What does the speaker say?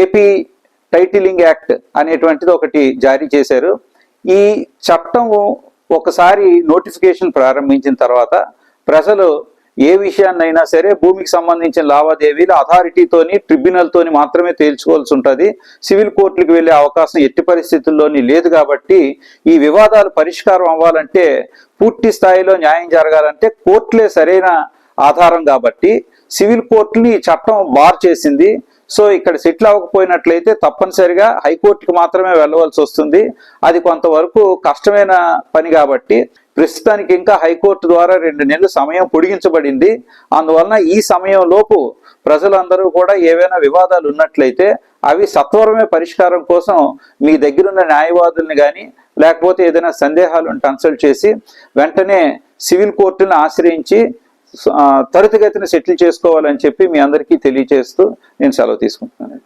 AP titling act అనేటువంటిది ఒకటి జారీ చేశారు. ఈ చట్టం ఒకసారి నోటిఫికేషన్ ప్రారంభించిన తర్వాత ప్రజలు ఏ విషయాన్నైనా సరే భూమికి సంబంధించిన లావాదేవీలు అథారిటీతోని ట్రిబ్యునల్తోని మాత్రమే తేల్చుకోవాల్సి ఉంటుంది. సివిల్ కోర్టులకు వెళ్ళే అవకాశం ఎట్టి పరిస్థితుల్లోని లేదు. కాబట్టి ఈ వివాదాలు పరిష్కారం అవ్వాలంటే, పూర్తి స్థాయిలో న్యాయం జరగాలంటే కోర్టులే సరైన ఆధారం. కాబట్టి సివిల్ కోర్టుని ఈ చట్టం బార్ చేసింది. సో ఇక్కడ సెటిల్ అవ్వకపోయినట్లయితే తప్పనిసరిగా హైకోర్టుకి మాత్రమే వెళ్ళవలసి వస్తుంది. అది కొంతవరకు కష్టమైన పని. కాబట్టి ప్రస్తుతానికి ఇంకా హైకోర్టు ద్వారా 2 నెలలు సమయం పొడిగించబడింది. అందువలన ఈ సమయంలోపు ప్రజలందరూ కూడా ఏవైనా వివాదాలు ఉన్నట్లయితే అవి సత్వరమే పరిష్కారం కోసం మీ దగ్గరున్న న్యాయవాదుల్ని కానీ లేకపోతే ఏదైనా సందేహాలు కన్సల్ట్ చేసి వెంటనే సివిల్ కోర్టును ఆశ్రయించి త్వరితగతిన సెటిల్ చేసుకోవాలని చెప్పి మీ అందరికీ తెలియజేస్తూ నేను సెలవు తీసుకుంటున్నాను.